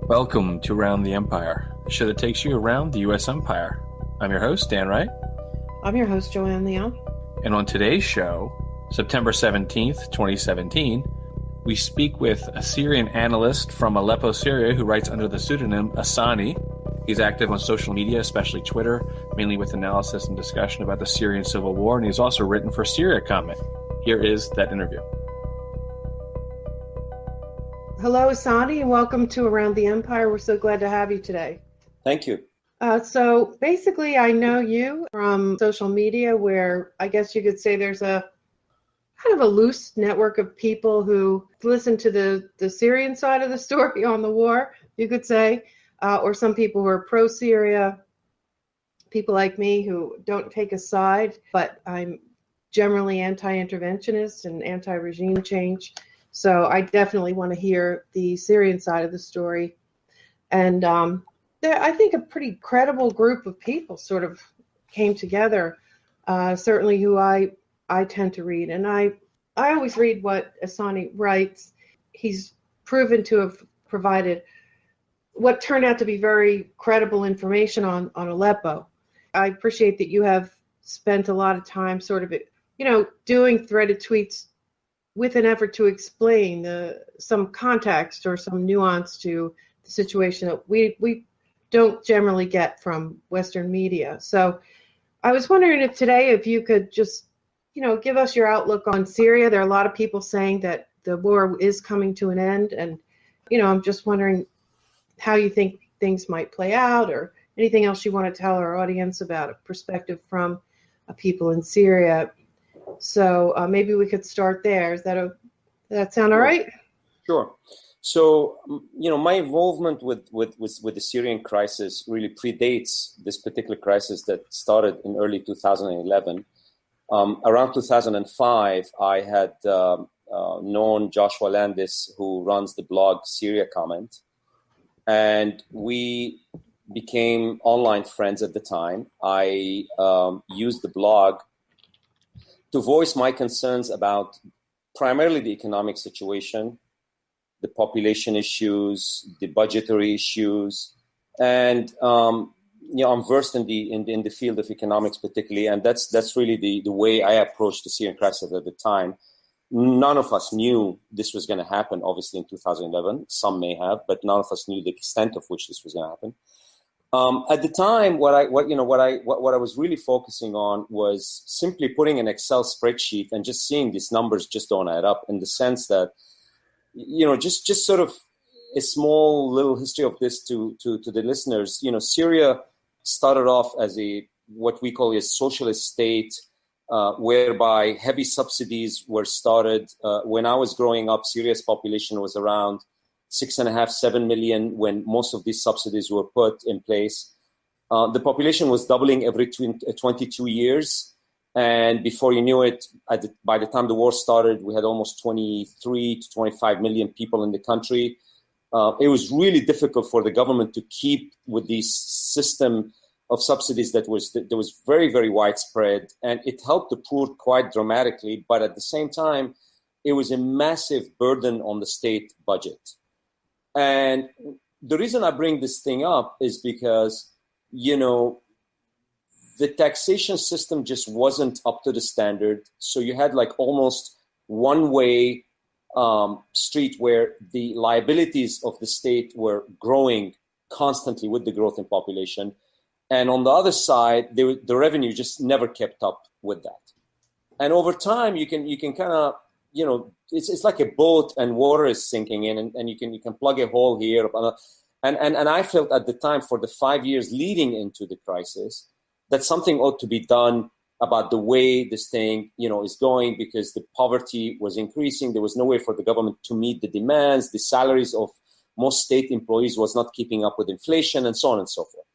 Welcome to Around the Empire, the show that takes you around the U.S. empire. I'm your host, Dan Wright. I'm your host, Joanne Leon. And on today's show, September 17th, 2017, we speak with a Syrian analyst from Aleppo, Syria, who writes under the pseudonym Ehsani. He's active on social media, especially Twitter, mainly with analysis and discussion about the Syrian civil war, and he's also written for Syria Comment. Here is that interview. Hello, Ehsani, and welcome to Around the Empire. We're so glad to have you today. Thank you. So basically, I know you from social media, where I guess you could say there's a kind of a loose network of people who listen to the Syrian side of the story on the war, you could say, or some people who are pro-Syria, people like me who don't take a side, but I'm generally anti-interventionist and anti-regime change. So I definitely want to hear the Syrian side of the story. And I think a pretty credible group of people sort of came together, certainly who I tend to read. And I always read what Ehsani writes. He's proven to have provided what turned out to be very credible information on Aleppo. I appreciate that you have spent a lot of time sort of, doing threaded tweets with an effort to explain some context or some nuance to the situation that we don't generally get from Western media. So I was wondering if you could just, give us your outlook on Syria. There are a lot of people saying that the war is coming to an end. And, I'm just wondering how you think things might play out, or anything else you want to tell our audience about a perspective from people in Syria. So maybe we could start there. Does that sound all right? Sure. So, my involvement with the Syrian crisis really predates this particular crisis that started in early 2011. Around 2005, I had known Joshua Landis, who runs the blog Syria Comment, and we became online friends at the time. I used the blog to voice my concerns about primarily the economic situation, the population issues, the budgetary issues, and I'm versed in the field of economics particularly, and that's really the way I approached the Syrian crisis at the time. None of us knew this was going to happen, obviously, in 2011. Some may have, but none of us knew the extent of which this was going to happen. At the time, what I was really focusing on was simply putting an Excel spreadsheet and just seeing these numbers just don't add up, in the sense that, just sort of a small little history of this to the listeners. Syria started off as what we call a socialist state, whereby heavy subsidies were started. When I was growing up, Syria's population was around 6.5, 7 million when most of these subsidies were put in place. The population was doubling every 22 years. And before you knew it, by the time the war started, we had almost 23 to 25 million people in the country. It was really difficult for the government to keep with this system of subsidies that was very, very widespread. And it helped the poor quite dramatically. But at the same time, it was a massive burden on the state budget. And the reason I bring this thing up is because, the taxation system just wasn't up to the standard. So you had like almost one-way street where the liabilities of the state were growing constantly with the growth in population. And on the other side, the revenue just never kept up with that. And over time, you can kind of, it's like a boat and water is sinking in, and you can plug a hole here. And I felt at the time, for the 5 years leading into the crisis, that something ought to be done about the way this thing, is going, because the poverty was increasing. There was no way for the government to meet the demands. The salaries of most state employees was not keeping up with inflation, and so on and so forth.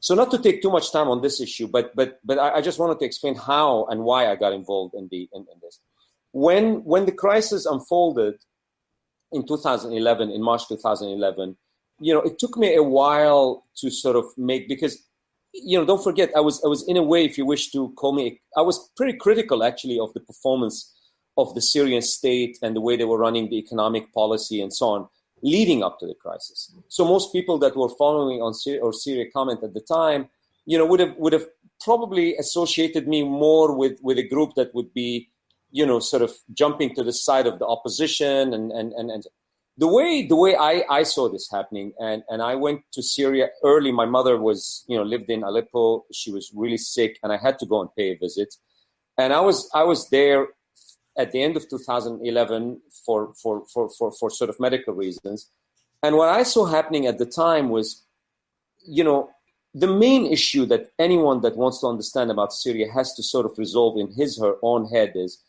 So not to take too much time on this issue, but I just wanted to explain how and why I got involved in this. When the crisis unfolded in 2011, in March 2011, it took me a while to sort of make, because, don't forget, I was in a way, if you wish to call me, I was pretty critical actually of the performance of the Syrian state and the way they were running the economic policy and so on. leading up to the crisis. So most people that were following on Syria comment at the time, would have probably associated me more with a group that would be, sort of jumping to the side of the opposition and the way I saw this happening, and I went to Syria early. My mother lived in Aleppo. She was really sick, and I had to go and pay a visit. And I was there at the end of 2011 for sort of medical reasons. And what I saw happening at the time was, the main issue that anyone that wants to understand about Syria has to sort of resolve in her own head is,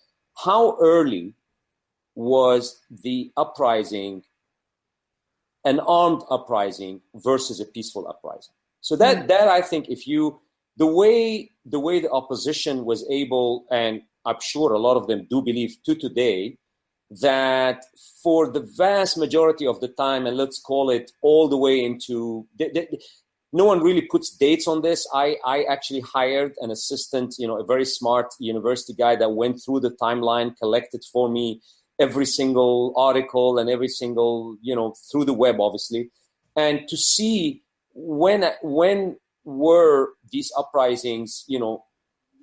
how early was the uprising an armed uprising versus a peaceful uprising? So that I think, the way the opposition was able, and I'm sure a lot of them do believe to today, that for the vast majority of the time, and let's call it all the way into, no one really puts dates on this. I actually hired an assistant, a very smart university guy that went through the timeline, collected for me every single article and every single, through the web, obviously, and to see when were these uprisings,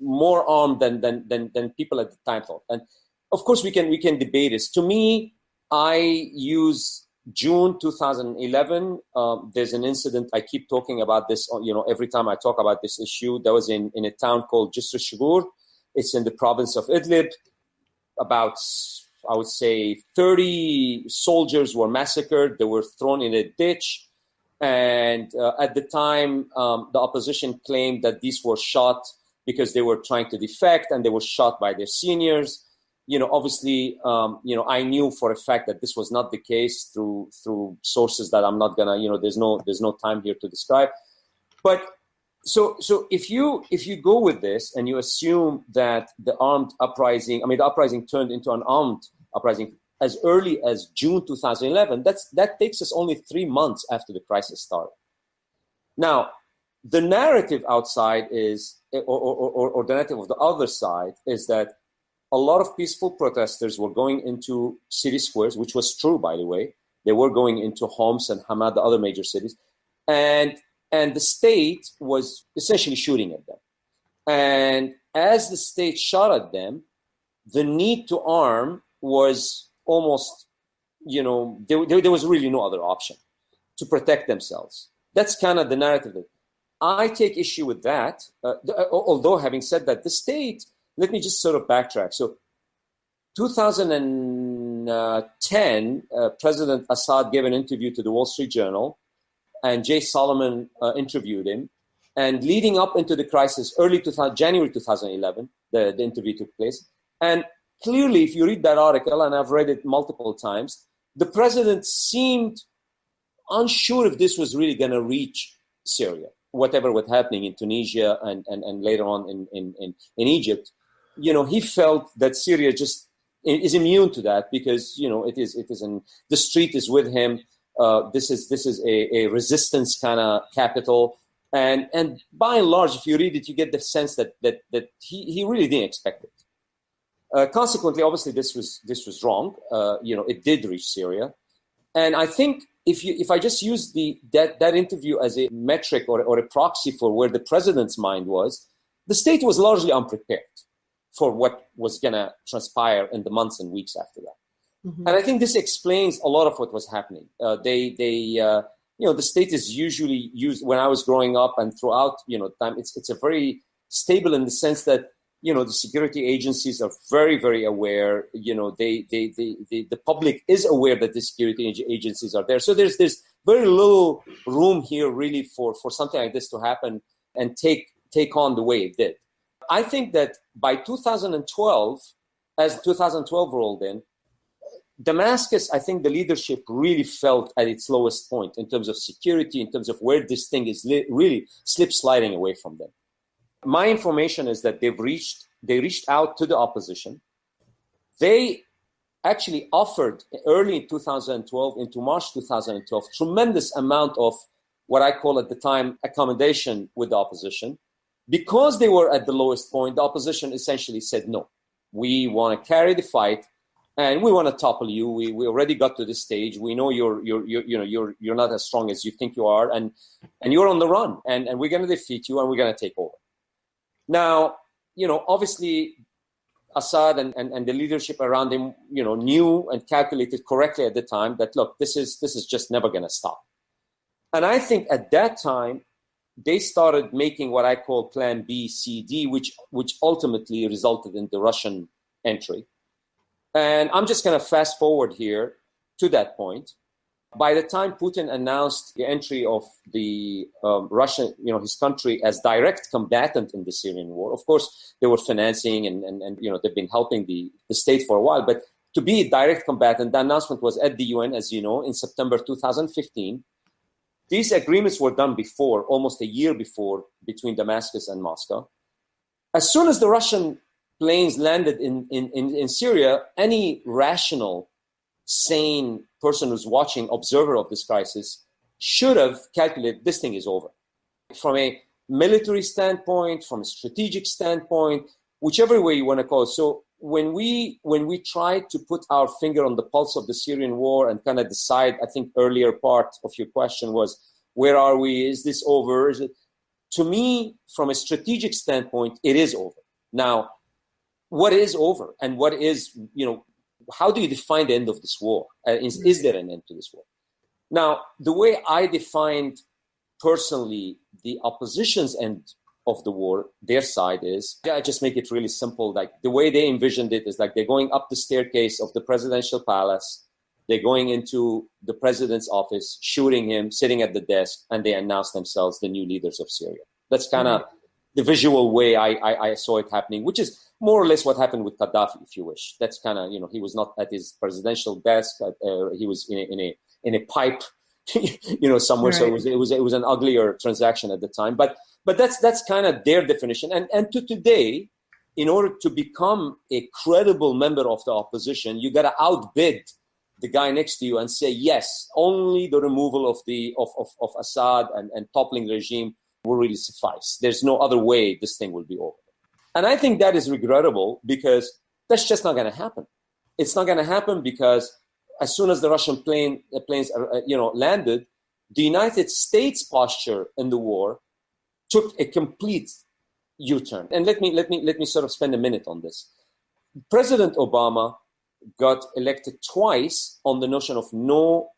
more armed than people at the time thought. And of course, we can debate this. To me, I use June 2011. There's an incident. I keep talking about this. Every time I talk about this issue, that was in a town called Jisr al-Shugur. It's in the province of Idlib. About, I would say, 30 soldiers were massacred. They were thrown in a ditch. And at the time, the opposition claimed that these were shot because they were trying to defect, and they were shot by their seniors. Obviously, I knew for a fact that this was not the case through sources that I'm not gonna, there's no time here to describe. But so if you go with this and you assume that the uprising turned into an armed uprising as early as June 2011, that takes us only 3 months after the crisis started. Now, the narrative outside is, or the narrative of the other side is that a lot of peaceful protesters were going into city squares, which was true, by the way. They were going into Homs and Hama, the other major cities, and the state was essentially shooting at them. And as the state shot at them, the need to arm was almost, there was really no other option to protect themselves. That's kind of the narrative. I take issue with that, although having said that, the state, let me just sort of backtrack. So 2010, President Assad gave an interview to the Wall Street Journal, and Jay Solomon interviewed him. And leading up into the crisis, January 2011, the interview took place. And clearly, if you read that article, and I've read it multiple times, the president seemed unsure if this was really going to reach Syria, whatever was happening in Tunisia and later on in Egypt. He felt that Syria just is immune to that because, it is the street is with him. This is a resistance kind of capital. And by and large, if you read it, you get the sense that he really didn't expect it. Consequently, obviously, this was wrong. It did reach Syria. And I think if I just use that interview as a metric or a proxy for where the president's mind was, the state was largely unprepared for what was going to transpire in the months and weeks after that. Mm-hmm. And I think this explains a lot of what was happening. The state is usually used when I was growing up and throughout, time. It's a very stable in the sense that, the security agencies are very, very aware. The public is aware that the security agencies are there. So there's very little room here really for something like this to happen and take on the way it did. I think that by 2012, as 2012 rolled in, Damascus, I think the leadership really felt at its lowest point in terms of security, in terms of where this thing is really sliding away from them. My information is that they reached out to the opposition. They actually offered early in 2012, into March 2012, tremendous amount of what I call at the time accommodation with the opposition. Because they were at the lowest point, the opposition essentially said, no, we want to carry the fight. and we want to topple you. We already got to this stage. We know you're not as strong as you think you are, and you're on the run, and we're going to defeat you, and we're going to take over. Now, obviously, Assad and the leadership around him, knew and calculated correctly at the time that, look, this is just never going to stop. And I think at that time, they started making what I call Plan B, C, D, which ultimately resulted in the Russian entry. And I'm just going to fast forward here to that point. By the time Putin announced the entry of the Russian, his country as direct combatant in the Syrian war, of course, they were financing and they've been helping the state for a while. But to be a direct combatant, the announcement was at the UN, as you know, in September 2015. These agreements were done before, almost a year before, between Damascus and Moscow. As soon as the Russian planes landed in Syria, any rational, sane person who's watching, observer of this crisis, should have calculated this thing is over. From a military standpoint, from a strategic standpoint, whichever way you want to call it. So when we tried to put our finger on the pulse of the Syrian war and kind of decide, I think earlier part of your question was, where are we? Is this over? Is it? To me, from a strategic standpoint, it is over. Now, what is over, and what is, how do you define the end of this war? Is there an end to this war? Now, the way I defined personally the opposition's end of the war, their side is, I just make it really simple. Like the way they envisioned it is like they're going up the staircase of the presidential palace, they're going into the president's office, shooting him, sitting at the desk, and they announce themselves the new leaders of Syria. That's kind of the visual way I saw it happening, which is more or less what happened with Gaddafi, if you wish. That's kind of, he was not at his presidential desk. He was in a pipe, somewhere. Right. So it was an uglier transaction at the time. But that's kind of their definition. And to today, in order to become a credible member of the opposition, you got to outbid the guy next to you and say, yes, only the removal of Assad and toppling the regime will really suffice. There's no other way this thing will be over. And I think that is regrettable because that's just not going to happen. It's not going to happen because as soon as the Russian planes landed, the United States posture in the war took a complete U-turn. And let me sort of spend a minute on this. President Obama got elected twice on the notion of no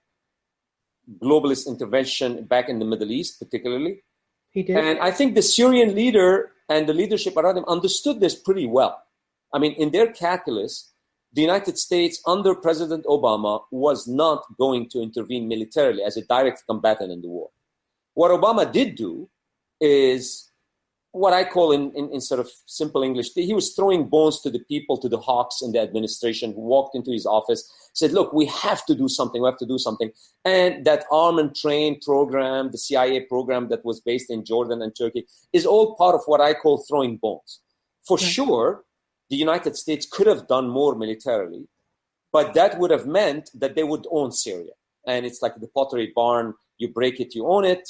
globalist intervention back in the Middle East, particularly. He did. And I think the Syrian leader and the leadership around him understood this pretty well. I mean, in their calculus, the United States under President Obama was not going to intervene militarily as a direct combatant in the war. What Obama did do is what I call in sort of simple English, he was throwing bones to the people, to the hawks in the administration who walked into his office, said, look, we have to do something. And that arm and train program, the CIA program that was based in Jordan and Turkey, is all part of what I call throwing bones. For sure, the United States could have done more militarily, but that would have meant that they would own Syria. And it's like the pottery barn, you break it, you own it.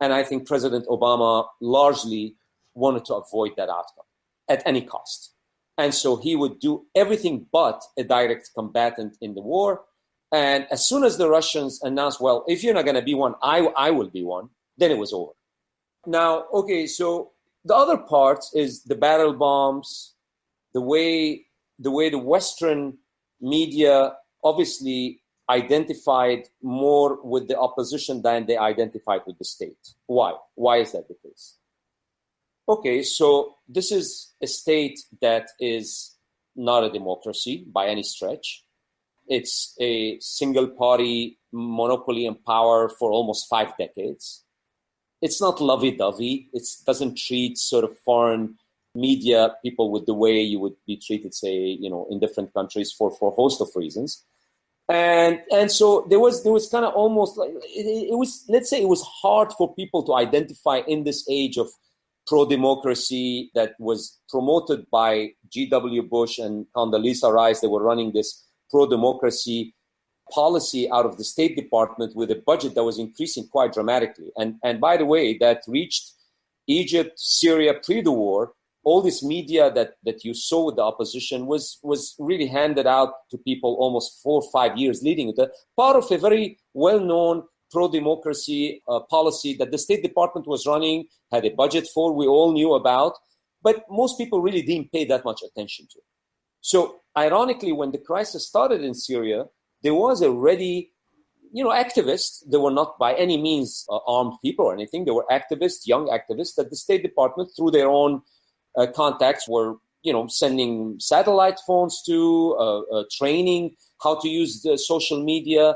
And I think President Obama largely wanted to avoid that outcome at any cost. And so he would do everything but a direct combatant in the war. And as soon as the Russians announced, well, if you're not going to be one, I will be one, then it was over. Now, okay, so the other part is the barrel bombs, the way the Western media obviously identified more with the opposition than they identified with the state. Why? Why is that the case? Okay, so this is a state that is not a democracy by any stretch. It's a single-party monopoly in power for almost 5 decades. It's not lovey-dovey. It doesn't treat sort of foreign media people with the way you would be treated, say, in different countries for a host of reasons. And so there was kind of almost like it was, let's say, it was hard for people to identify in this age of pro-democracy that was promoted by G.W. Bush and Condoleezza Rice. They were running this pro-democracy policy out of the State Department with a budget that was increasing quite dramatically. And by the way, that reached Egypt, Syria pre the war, all this media that you saw with the opposition was really handed out to people almost 4 or 5 years leading it. Part of a very well-known pro-democracy policy that the State Department was running, had a budget for, we all knew about, but most people really didn't pay that much attention to it. So ironically, when the crisis started in Syria, there was already activists. They were not by any means armed people or anything. They were activists, young activists that the State Department, through their own contacts, were sending satellite phones to, training how to use the social media.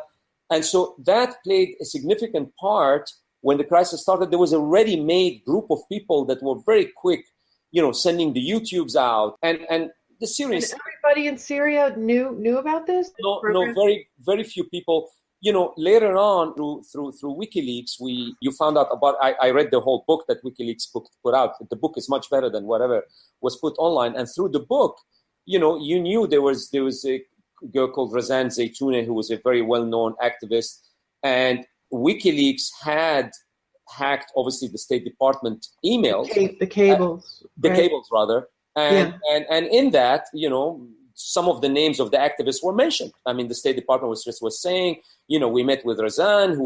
And so that played a significant part. When the crisis started, there was a ready-made group of people that were very quick, sending the YouTubes out. And the Syrians... And everybody in Syria knew about this? No, very, very few people. Later on, through WikiLeaks, you found out about. I read the whole book that WikiLeaks put out. The book is much better than whatever was put online. And through the book, you knew there was a girl called Razan Zaytouni who was a very well-known activist, and WikiLeaks had hacked, obviously, the State Department emails, the cables, cables rather, and in that, some of the names of the activists were mentioned. I mean, the State Department was saying, we met with Razan,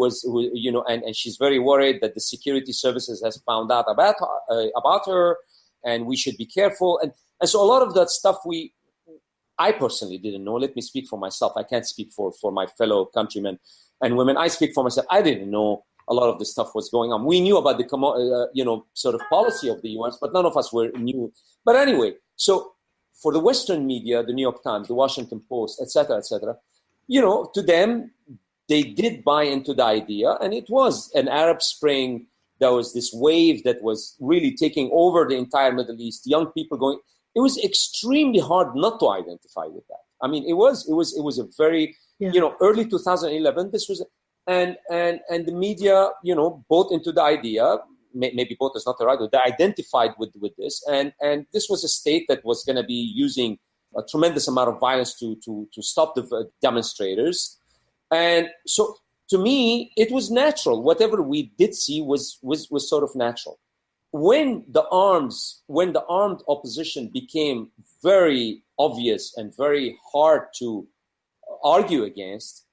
and she's very worried that the security services has found out about her, and we should be careful. And so a lot of that stuff I personally didn't know. Let me speak for myself. I can't speak for my fellow countrymen and women. I speak for myself. I didn't know a lot of this stuff was going on. We knew about the sort of policy of the US, but none of us knew. But anyway, so for the Western media, the New York Times, the Washington Post, et cetera, to them, they did buy into the idea, and it was an Arab Spring. There was this wave that was really taking over the entire Middle East. Young people going. It was extremely hard not to identify with that. I mean, it was a very early 2011. This was and the media bought into the idea. Maybe bought is not the right word. They identified with this, and this was a state that was going to be using a tremendous amount of violence to stop the demonstrators. And so, to me, it was natural. Whatever we did see was sort of natural. When the armed opposition became very obvious and very hard to argue against,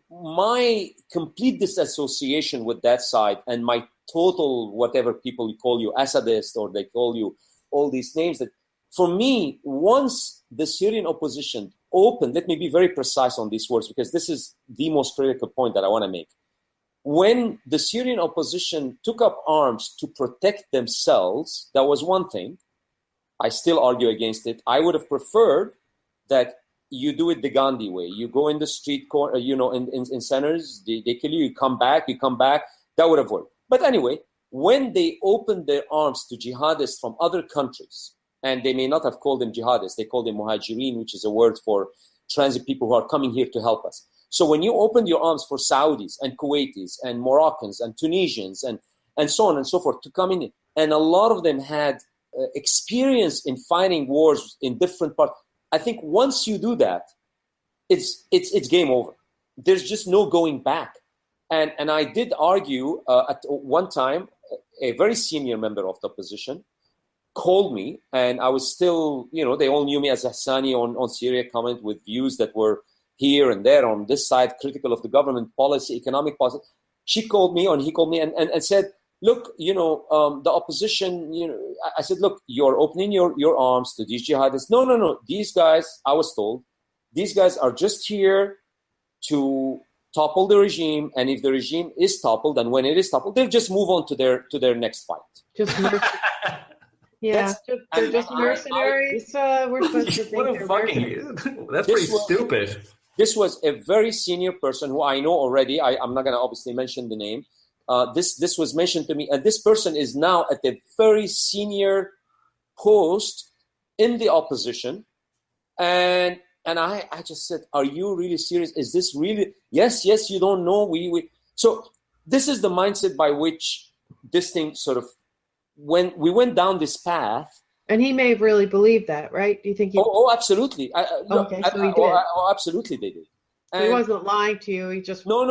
my complete disassociation with that side and my total, whatever people call you, Assadist, or they call you all these names, that for me, once the Syrian opposition opened, let me be very precise on these words, because this is the most critical point that I want to make. When the Syrian opposition took up arms to protect themselves, that was one thing. I still argue against it. I would have preferred that you do it the Gandhi way. You go in the street corner, in centers, they kill you, you come back. That would have worked. But anyway, when they opened their arms to jihadists from other countries, and they may not have called them jihadists, they called them muhajirin, which is a word for transit people who are coming here to help us. So when you opened your arms for Saudis and Kuwaitis and Moroccans and Tunisians and so on and so forth to come in, and a lot of them had experience in fighting wars in different parts, I think once you do that, it's game over. There's just no going back. And I did argue at one time, a very senior member of the opposition called me, and I was still, they all knew me as Ehsani on Syria comment with views that were here and there on this side, critical of the government policy, economic policy. He called me and said, look, the opposition, I said, look, you're opening your arms to these jihadists. No. These guys, I was told, these guys are just here to topple the regime. And if the regime is toppled, and when it is toppled, they'll just move on to their next fight. They're just mercenaries. We're supposed to think what a fucking, that's pretty stupid. This was a very senior person who I know already. I'm not going to obviously mention the name. This was mentioned to me, and this person is now at a very senior post in the opposition. And I just said, are you really serious? Is this really? Yes, you don't know. So this is the mindset by which this thing sort of, when we went down this path. And he may have really believed that, right? Do you think he? Oh, absolutely. So he did. Absolutely, they did. And he wasn't lying to you. He just no.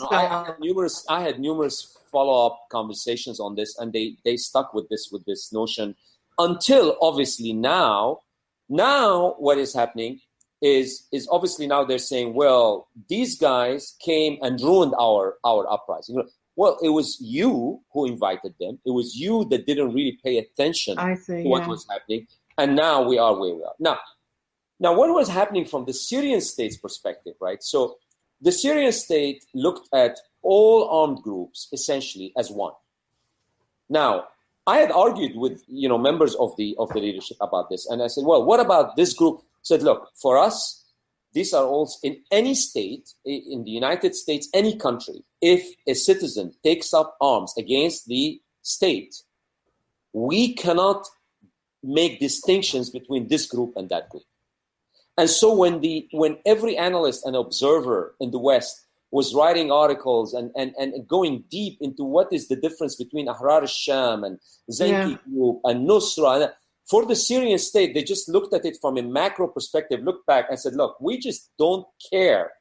I had numerous follow-up conversations on this, and they stuck with this notion until obviously now what is happening is obviously now they're saying, well, these guys came and ruined our uprising. Well, it was you who invited them. It was you that didn't really pay attention to what was happening. And now we are where we are. Now, what was happening from the Syrian state's perspective, right? So the Syrian state looked at all armed groups essentially as one. Now, I had argued with members of the leadership about this, and I said, well, what about this group? I said, look, for us, these are all in any state, in the United States, any country, if a citizen takes up arms against the state, we cannot make distinctions between this group and that group. And so when every analyst and observer in the West was writing articles and going deep into what is the difference between Ahrar al-Sham and Zenki group and Nusra, for the Syrian state, they just looked at it from a macro perspective, looked back and said, look, we just don't care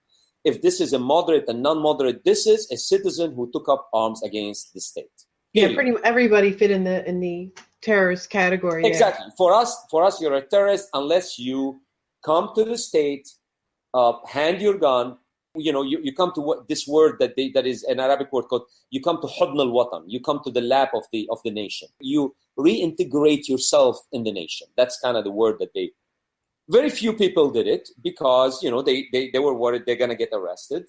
if this is a moderate and non-moderate. This is a citizen who took up arms against the state. Yeah, pretty much everybody fit in the terrorist category. Exactly. For us, you're a terrorist unless you come to the state, hand your gun. You come to this word that is an Arabic word called, you come to Hudn al-Watan, you come to the lap of the nation. You reintegrate yourself in the nation. That's kind of the word that very few people did it because, they were worried they're going to get arrested.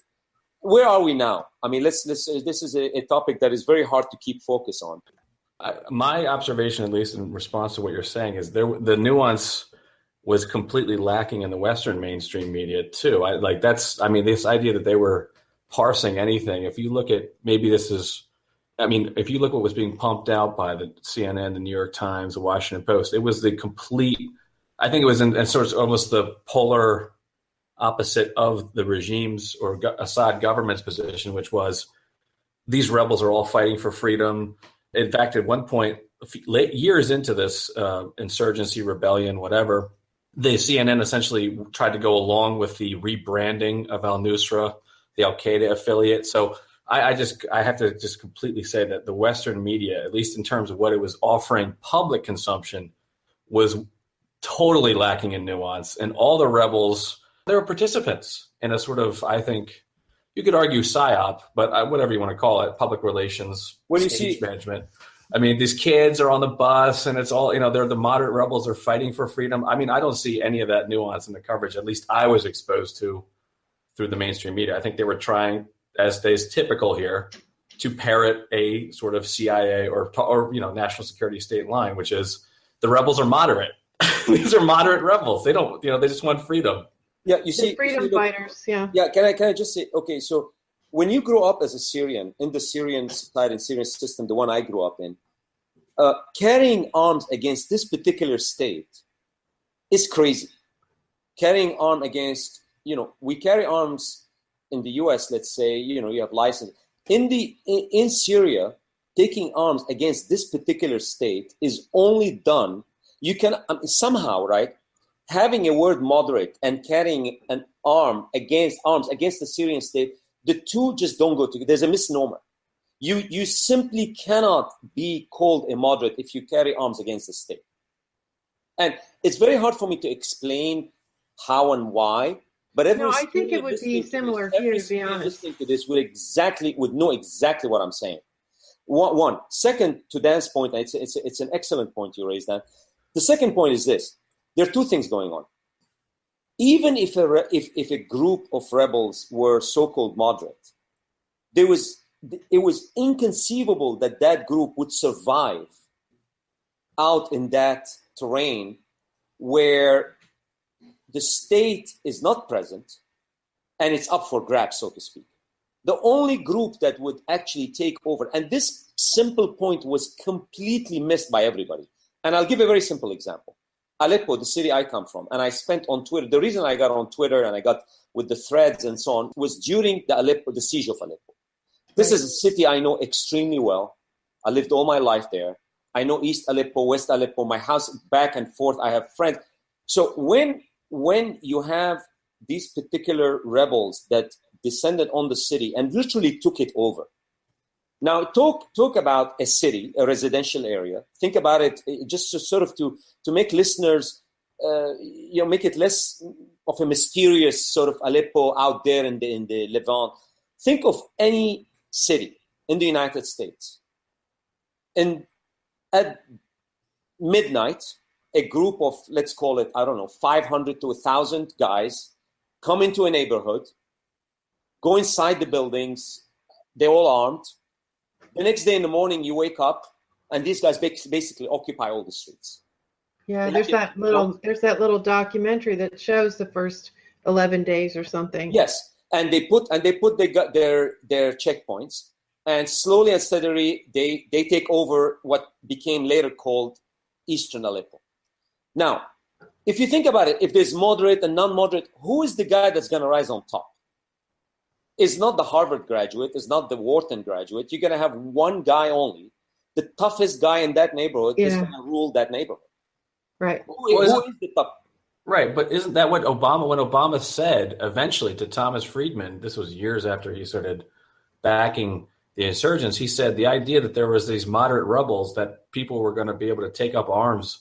Where are we now? I mean, this is a topic that is very hard to keep focus on. My observation, at least in response to what you're saying, is the nuance was completely lacking in the Western mainstream media too. This idea that they were parsing anything. If you look at, if you look what was being pumped out by the CNN, the New York Times, the Washington Post, it was the complete, I think it was in sort of almost the polar opposite of the regime's or Assad government's position, which was these rebels are all fighting for freedom. In fact, at one point, years into this insurgency, rebellion, whatever, the CNN essentially tried to go along with the rebranding of al-Nusra, the al-Qaeda affiliate. So I have to just completely say that the Western media, at least in terms of what it was offering public consumption, was totally lacking in nuance. And all the rebels, they were participants in a sort of, I think, you could argue PSYOP, but whatever you want to call it, public relations, stage management. I mean, these kids are on the bus and it's all, they're the moderate rebels are fighting for freedom. I mean, I don't see any of that nuance in the coverage, at least I was exposed to through the mainstream media. I think they were trying, as is typical here, to parrot a sort of CIA or national security state line, which is the rebels are moderate. These are moderate rebels. They don't, they just want freedom. Yeah, you see, freedom fighters. Yeah. Yeah. Can I just say, okay, so when you grow up as a Syrian in the Syrian society and Syrian system, the one I grew up in, carrying arms against this particular state is crazy. Carrying arms against, we carry arms in the U.S. Let's say, you have license in Syria. Taking arms against this particular state is only done. You can somehow, right? Having a word moderate and carrying an arms against the Syrian state, the two just don't go together. There's a misnomer. You simply cannot be called a moderate if you carry arms against the state. And it's very hard for me to explain how and why. But I think it would be similar here, to be honest. Listening to this would know exactly what I'm saying. One. Second, to Dan's point, it's an excellent point you raised, Dan. The second point is this. There are two things going on. Even if a group of rebels were so-called moderate, it was inconceivable that group would survive out in that terrain where the state is not present and it's up for grabs, so to speak. The only group that would actually take over, and this simple point was completely missed by everybody. And I'll give a very simple example. Aleppo, the city I come from, and I spent on Twitter. The reason I got on Twitter and I got with the threads and so on was during the siege of Aleppo. This is a city I know extremely well. I lived all my life there. I know East Aleppo, West Aleppo, my house back and forth. I have friends. So when you have these particular rebels that descended on the city and literally took it over, Now, talk about a city, a residential area. Think about it just to sort of to make listeners, make it less of a mysterious sort of Aleppo out there in the Levant. Think of any city in the United States, and at midnight, a group of, let's call it, 500 to 1,000 guys come into a neighborhood, go inside the buildings, they're all armed. The next day in the morning, you wake up, and these guys basically occupy all the streets. Yeah, there's that little documentary that shows the first 11 days or something. Yes, and they put their checkpoints, and slowly and steadily they take over what became later called Eastern Aleppo. Now, if you think about it, if there's moderate and non-moderate, who is the guy that's going to rise on top? It's not the Harvard graduate. It's not the Wharton graduate. You're going to have one guy only. The toughest guy in that neighborhood is going to rule that neighborhood. Right. Who is the tough? Right, but isn't that what when Obama said eventually to Thomas Friedman, this was years after he started backing the insurgents, he said the idea that there was these moderate rebels that people were going to be able to take up arms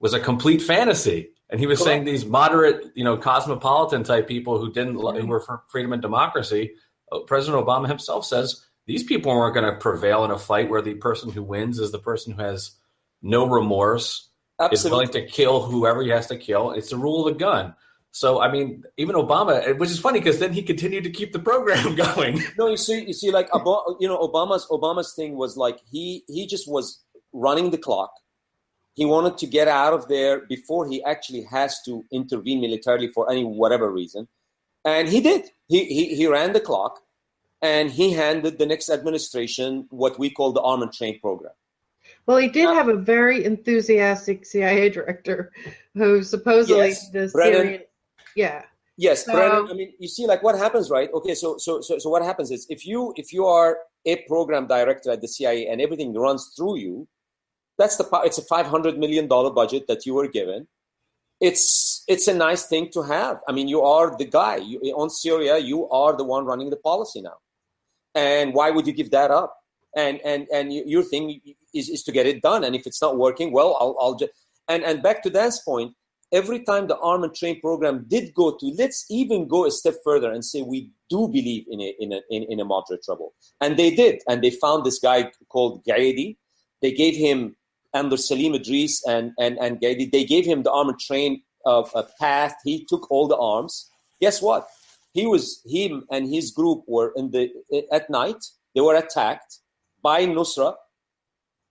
was a complete fantasy. And he was saying these moderate, cosmopolitan type people who were for freedom and democracy. President Obama himself says these people weren't going to prevail in a fight where the person who wins is the person who has no remorse, is willing to kill whoever he has to kill. It's the rule of the gun. So, I mean, even Obama, which is funny because then he continued to keep the program going. No, you see, like, Obama's thing was like he just was running the clock. He wanted to get out of there before he actually has to intervene militarily for whatever reason. And he did. He ran the clock, and he handed the next administration what we call the Arm and Train program. Well, he did have a very enthusiastic CIA director who supposedly Syrian. Yeah. Yes, Brennan. I mean, you see, like, what happens, right? Okay, so what happens is if you are a program director at the CIA and everything runs through you, it's a $500 million budget that you were given. It's a nice thing to have. I mean, you are the guy on Syria. You are the one running the policy now, and why would you give that up? And your thing is to get it done. And if it's not working, well, I'll just and back to Dan's point. Every time the Arm and Train program did go to, let's even go a step further and say we do believe in a moderate rebel, and they did, and they found this guy called Gaidi. They gave him under Salim Idris and Gaidi. They gave him the Arm and Train a path. He took all the arms. Guess what? Him and his group were at night. They were attacked by Nusra,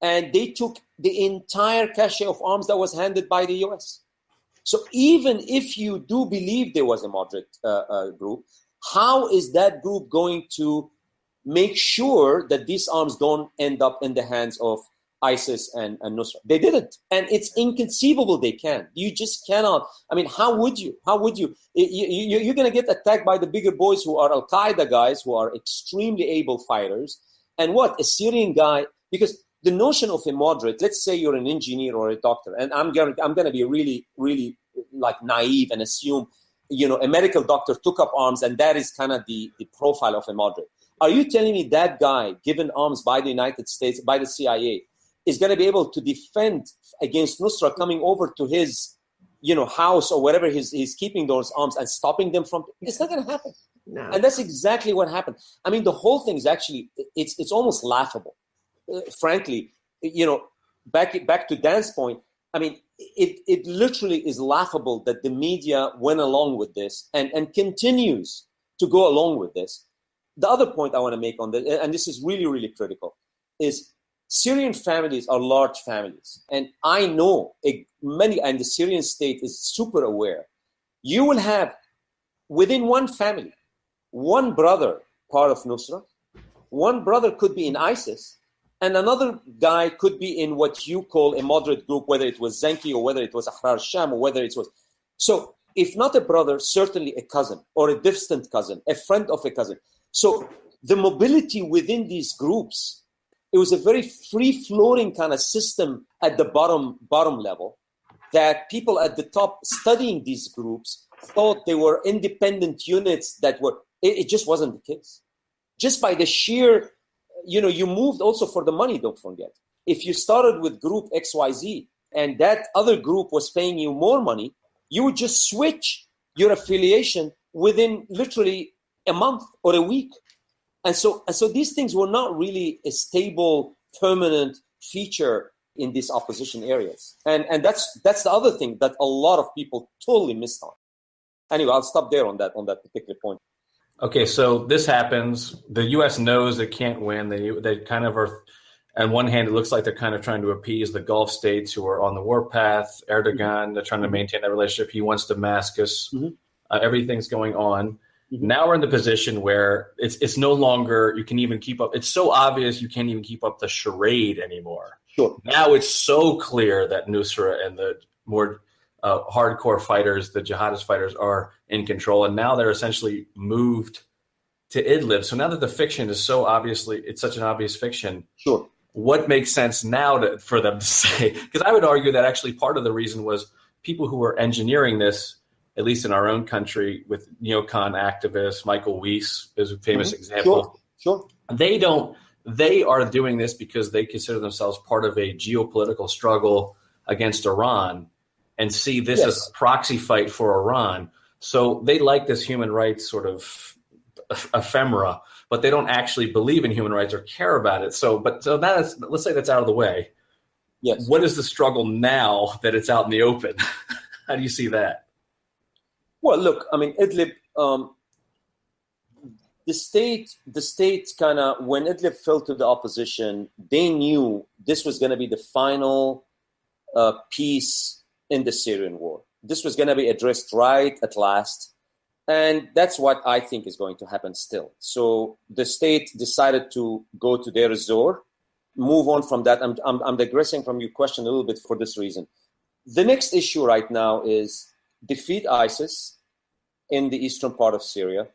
and they took the entire cache of arms that was handed by the U.S. So even if you do believe there was a moderate group, how is that group going to make sure that these arms don't end up in the hands of ISIS and Nusra? They didn't. And it's inconceivable they can. You just cannot. I mean, how would you? You're going to get attacked by the bigger boys who are Al-Qaeda guys, who are extremely able fighters. And what? A Syrian guy, because the notion of a moderate, let's say you're an engineer or a doctor, and I'm going to be really, really like naive and assume, a medical doctor took up arms and that is kind of the profile of a moderate. Are you telling me that guy given arms by the United States, by the CIA, is going to be able to defend against Nusra coming over to his, house or wherever he's keeping those arms and stopping them from? It's not going to happen. No. And that's exactly what happened. I mean, the whole thing is actually, it's almost laughable. Frankly, back to Dan's point, I mean, it literally is laughable that the media went along with this and continues to go along with this. The other point I want to make on this, and this is really, really critical, is Syrian families are large families. And I know many, and the Syrian state is super aware. You will have, within one family, one brother part of Nusra, one brother could be in ISIS, and another guy could be in what you call a moderate group, whether it was Zenki or whether it was Ahrar Sham or whether it was. So if not a brother, certainly a cousin or a distant cousin, a friend of a cousin. So the mobility within these groups, it was a very free-flowing kind of system at the bottom level that people at the top studying these groups thought they were independent units that were, it just wasn't the case. Just by the sheer you moved also for the money, don't forget. If you started with group XYZ and that other group was paying you more money, you would just switch your affiliation within literally a month or a week. And so these things were not really a stable, permanent feature in these opposition areas. And that's the other thing that a lot of people totally missed on. Anyway, I'll stop there on that particular point. Okay, so this happens. The U.S. knows it can't win. They kind of are, on one hand, it looks like they're kind of trying to appease the Gulf states who are on the warpath. Erdogan, they're trying to maintain that relationship. He wants Damascus. Everything's going on. Now we're in the position where it's no longer, you can even keep up. It's so obvious you can't even keep up the charade anymore. Sure. Now it's so clear that Nusra and the more hardcore fighters, the jihadist fighters, are in control. And now they're essentially moved to Idlib. So now that the fiction is so obviously, it's such an obvious fiction. Sure. What makes sense now for them to say? Because I would argue that actually part of the reason was people who were engineering this, at least in our own country, with neocon activists, Michael Weiss is a famous example. Sure. They are doing this because they consider themselves part of a geopolitical struggle against Iran and see this as a proxy fight for Iran. So they like this human rights sort of ephemera, but they don't actually believe in human rights or care about it. Let's say that's out of the way. Yes. What is the struggle now that it's out in the open? How do you see that? Well, look, I mean, Idlib, the state kind of, when Idlib fell to the opposition, they knew this was going to be the final piece in the Syrian war. This was going to be addressed right at last. And that's what I think is going to happen still. So the state decided to go to Deir Ezzor, move on from that. I'm digressing from your question a little bit for this reason. The next issue right now is defeat ISIS in the eastern part of Syria.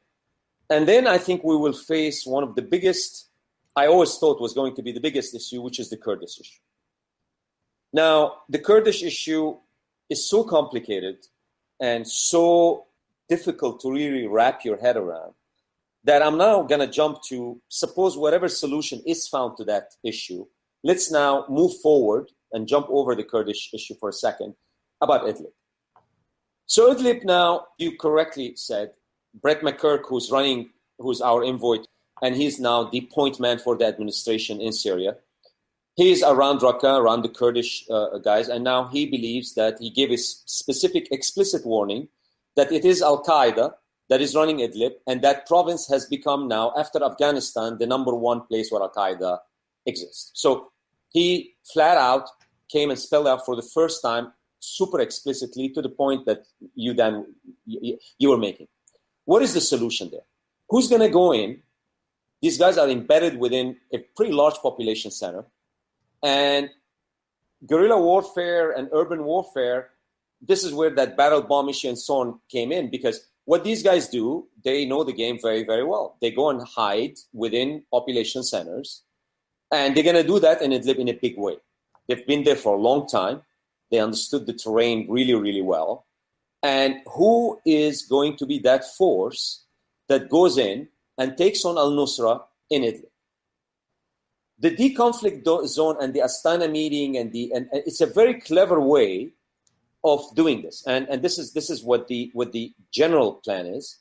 And then I think we will face one of the biggest, I always thought was going to be the biggest issue, which is the Kurdish issue. Now, the Kurdish issue is so complicated and so difficult to really wrap your head around that I'm now going to jump to, suppose whatever solution is found to that issue, let's now move forward and jump over the Kurdish issue for a second about Idlib. So Idlib now, you correctly said, Brett McCurk, who's our envoy, and he's now the point man for the administration in Syria. He is around Raqqa, around the Kurdish guys, and now he believes that he gave a specific, explicit warning that it is Al-Qaeda that is running Idlib, and that province has become now, after Afghanistan, the number one place where Al-Qaeda exists. So he flat out came and spelled out for the first time, super explicitly, to the point that you were making. What is the solution there? Who's going to go in? These guys are embedded within a pretty large population center. And guerrilla warfare and urban warfare, this is where that barrel bomb issue and so on came in, because what these guys do, they know the game very, very well. They go and hide within population centers, and they're going to do that in Idlib in a big way. They've been there for a long time. They understood the terrain really, really well. And who is going to be that force that goes in and takes on al-Nusra in Idlib? The deconflict zone and the Astana meeting and it's a very clever way of doing this. And this is what the general plan is.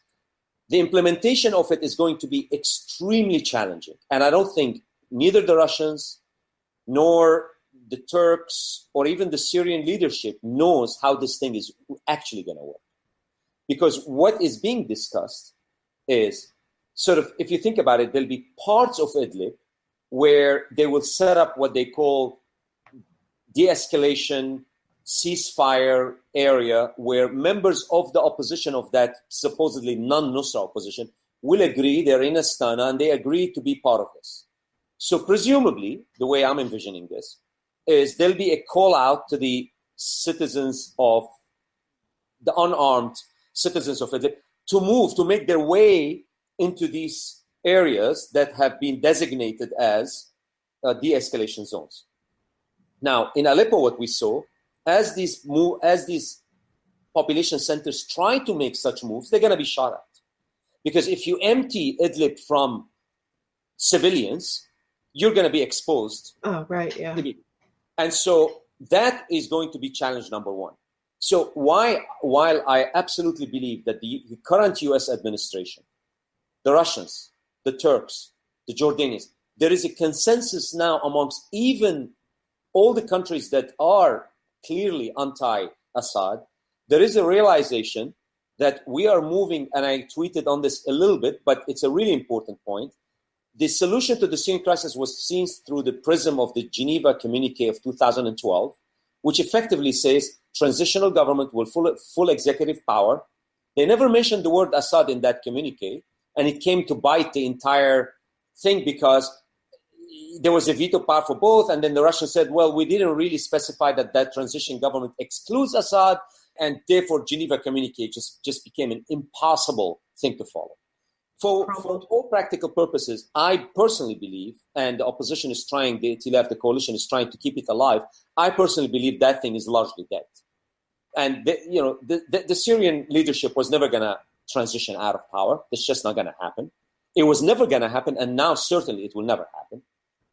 The implementation of it is going to be extremely challenging. And I don't think neither the Russians nor the Turks or even the Syrian leadership knows how this thing is actually going to work. Because what is being discussed is sort of, if you think about it, there'll be parts of Idlib where they will set up what they call de-escalation, ceasefire area, where members of the opposition of that supposedly non-Nusra opposition will agree, they're in Astana, and they agree to be part of this. So presumably, the way I'm envisioning this, is there'll be a call out to the citizens of, the unarmed citizens of Idlib, to make their way into these areas that have been designated as de-escalation zones. Now, in Aleppo, what we saw, as these population centers try to make such moves, they're going to be shot at. Because if you empty Idlib from civilians, you're going to be exposed. Oh, right, yeah. And so that is going to be challenge number one. So while I absolutely believe that the current US administration, the Russians, the Turks, the Jordanians, there is a consensus now amongst even all the countries that are clearly anti-Assad, there is a realization that we are moving, and I tweeted on this a little bit, but it's a really important point. The solution to the Syrian crisis was seen through the prism of the Geneva Communique of 2012, which effectively says transitional government will full executive power. They never mentioned the word Assad in that communique, and it came to bite the entire thing because there was a veto power for both, and then the Russians said, well, we didn't really specify that transition government excludes Assad, and therefore Geneva Communique just became an impossible thing to follow. For all practical purposes, I personally believe, and the opposition is trying, the coalition is trying to keep it alive, I personally believe that thing is largely dead. And the Syrian leadership was never going to transition out of power. It's just not going to happen. It was never going to happen, and now certainly it will never happen.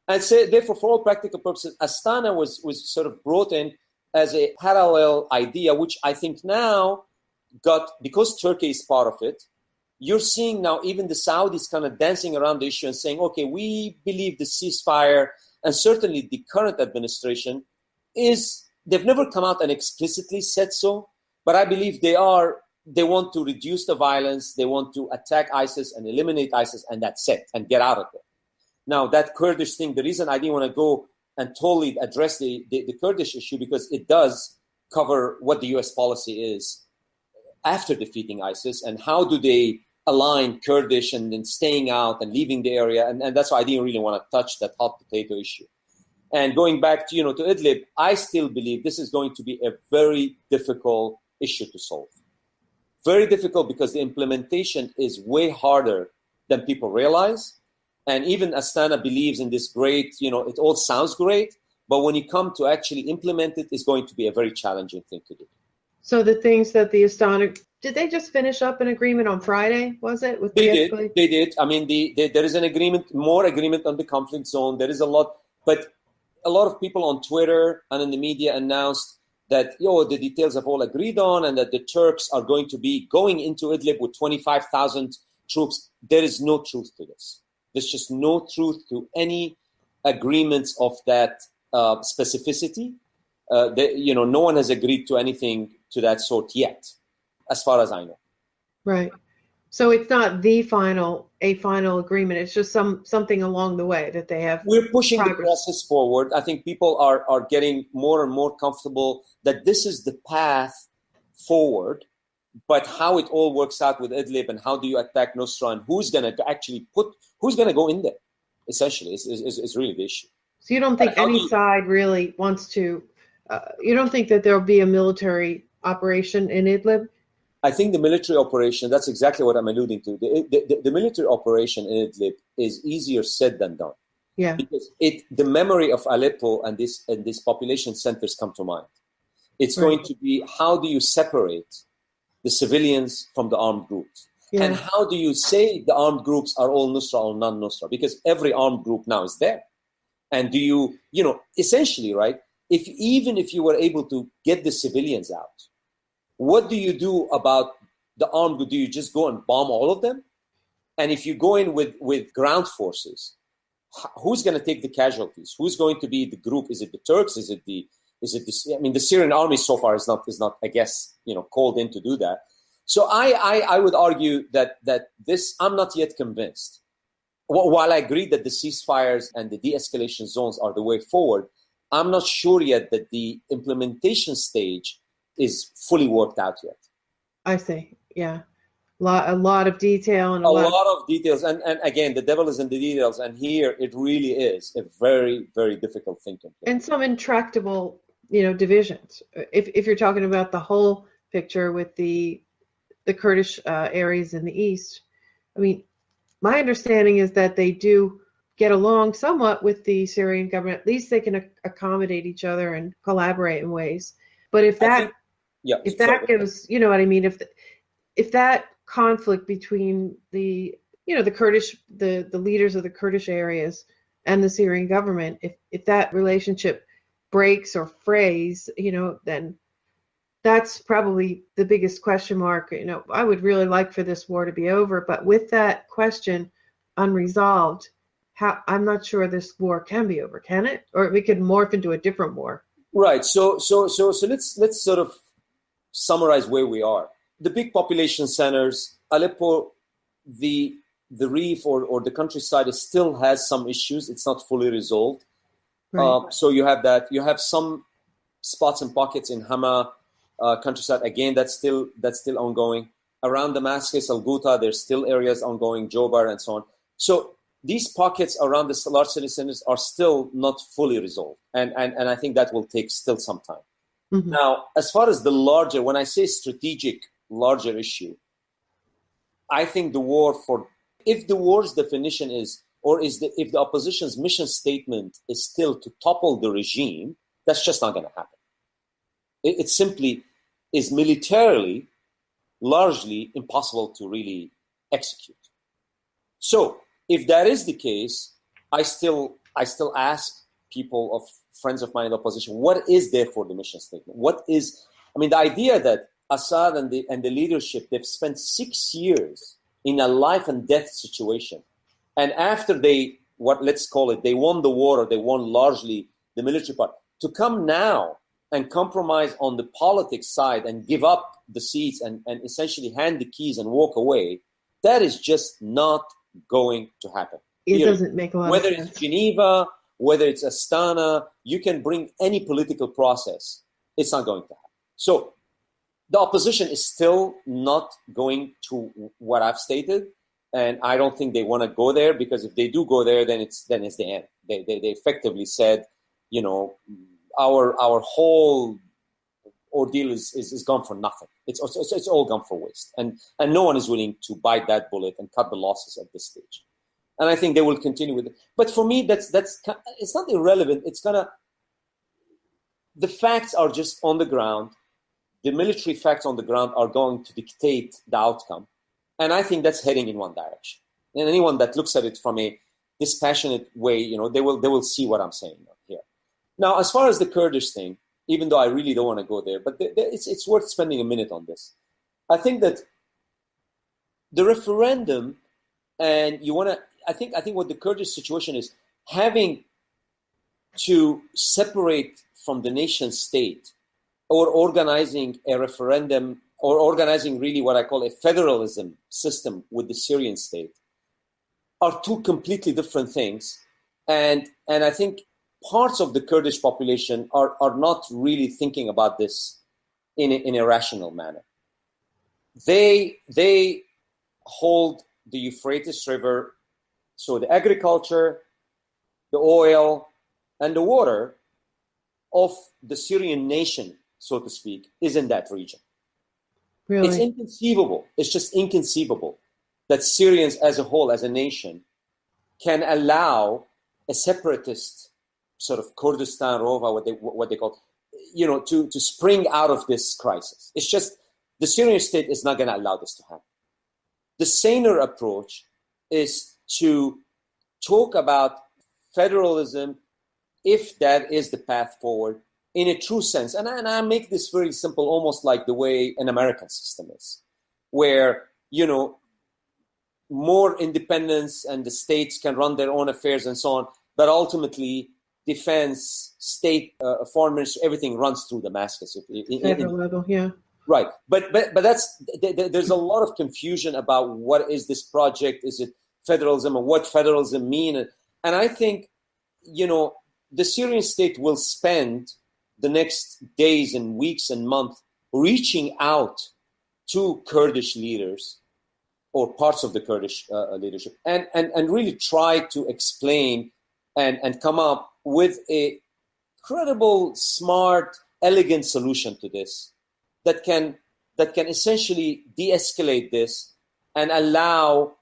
And so, therefore, for all practical purposes, Astana was sort of brought in as a parallel idea, which I think now because Turkey is part of it, you're seeing now even the Saudis kind of dancing around the issue and saying, okay, we believe the ceasefire, and certainly the current administration they've never come out and explicitly said so, but I believe they want to reduce the violence, they want to attack ISIS and eliminate ISIS, and that's it, and get out of it. Now, that Kurdish thing, the reason I didn't want to go and totally address the Kurdish issue, because it does cover what the U.S. policy is after defeating ISIS, and how do they align Kurdish and then staying out and leaving the area, and that's why I didn't really want to touch that hot potato issue. And going back to Idlib, I still believe this is going to be a very difficult issue to solve. Very difficult because the implementation is way harder than people realize. And even Astana believes in this great, it all sounds great, but when you come to actually implement it, it's going to be a very challenging thing to do. So the things that the Astana, did they just finish up an agreement on Friday, was it? They did. I mean, there is an agreement, more agreement on the conflict zone. There is a lot, but a lot of people on Twitter and in the media announced that, the details have all agreed on, and that the Turks are going to be going into Idlib with 25,000 troops. There is no truth to this. There's just no truth to any agreements of that specificity. No one has agreed to anything to that sort yet, as far as I know. Right. So it's not a final agreement. It's just something along the way that they have. We're pushing progress. The process forward. I think people are getting more and more comfortable that this is the path forward. But how it all works out with Idlib, and how do you attack Nusra, and who's going to go in there, essentially, is really the issue. So you don't think any side really wants to, you don't think that there'll be a military operation in Idlib? I think the military operation, that's exactly what I'm alluding to. The military operation in Idlib is easier said than done. Yeah. Because the memory of Aleppo and these population centers come to mind. It's going to be, how do you separate the civilians from the armed groups? Yeah. And how do you say the armed groups are all Nusra or non-Nusra? Because every armed group now is there. And do you, essentially, right, even if you were able to get the civilians out, what do you do about the armed group? Do you just go and bomb all of them? And if you go in with ground forces, who's going to take the casualties? Who's going to be the group? Is it the Turks? Is it the Syrian army so far is not, I guess, called in to do that. So I would argue that this, I'm not yet convinced. While I agree that the ceasefires and the de-escalation zones are the way forward, I'm not sure yet that the implementation stage is fully worked out yet. I see. Yeah. A lot of detail and a lot of details. And again, the devil is in the details. And here it really is a very, very difficult thing to implement. And some intractable, divisions. If you're talking about the whole picture with the Kurdish areas in the east, I mean, my understanding is that they do get along somewhat with the Syrian government. At least they can accommodate each other and collaborate in ways. But if that goes, you know what I mean? If that conflict between the Kurdish, the leaders of the Kurdish areas and the Syrian government. If that relationship breaks or frays, then that's probably the biggest question mark. I would really like for this war to be over, but with that question unresolved, I'm not sure this war can be over, can it? Or we could morph into a different war. Right. So let's sort of summarize where we are. The big population centers, Aleppo, the reef or the countryside still has some issues. It's not fully resolved. Right. So you have that. You have some spots and pockets in Hama countryside. Again, that's still ongoing. Around Damascus, Al Ghouta, there's still areas ongoing, Jobar and so on. So these pockets around the large city centers are still not fully resolved. And I think that will take still some time. Mm-hmm. Now, as far as the larger, when I say strategic, larger issue, I think if the war's definition is, if the opposition's mission statement is still to topple the regime, that's just not going to happen. It simply is militarily, largely impossible to really execute. So, if that is the case, I still ask people of friends of mine in the opposition, what is there for the mission statement? The idea that Assad and the leadership, they've spent 6 years in a life and death situation. And after they won the war, or they won largely the military part, to come now and compromise on the politics side and give up the seats and essentially hand the keys and walk away, that is just not going to happen. It doesn't make a lot of sense. Whether it's Geneva, whether it's Astana, you can bring any political process. It's not going to happen. So the opposition is still not going to what I've stated, and I don't think they want to go there, because if they do go there, then it's the end. They effectively said, our whole ordeal is gone for nothing. It's all gone for waste, and no one is willing to bite that bullet and cut the losses at this stage. And I think they will continue with it. But for me, that's it's not irrelevant. It's the facts are just on the ground. The military facts on the ground are going to dictate the outcome, and I think that's heading in one direction. And anyone that looks at it from a dispassionate way, they will see what I'm saying here. Now, as far as the Kurdish thing, even though I really don't want to go there, but it's worth spending a minute on this. I think that the referendum, and I think what the Kurdish situation is, having to separate from the nation state, or organizing a referendum, or organizing really what I call a federalism system with the Syrian state, are two completely different things. And I think parts of the Kurdish population are not really thinking about this in a rational manner. They hold the Euphrates River, so the agriculture, the oil, and the water of the Syrian nation, so to speak, is in that region. Really? It's inconceivable. It's just inconceivable that Syrians as a whole, as a nation, can allow a separatist sort of Kurdistan Rova, what they call, to spring out of this crisis. It's just the Syrian state is not going to allow this to happen. The saner approach is to talk about federalism, if that is the path forward, in a true sense. And I make this very simple, almost like the way an American system is, where, more independence and the states can run their own affairs and so on, but ultimately defense, state, foreign ministry, everything runs through Damascus. Federal level, yeah. Right, but there's a lot of confusion about what is this project. Is it federalism, and what federalism mean? And I think, the Syrian state will spend the next days and weeks and months reaching out to Kurdish leaders, or parts of the Kurdish leadership, and really try to explain and come up with a credible, smart, elegant solution to this that can essentially de-escalate this and allow,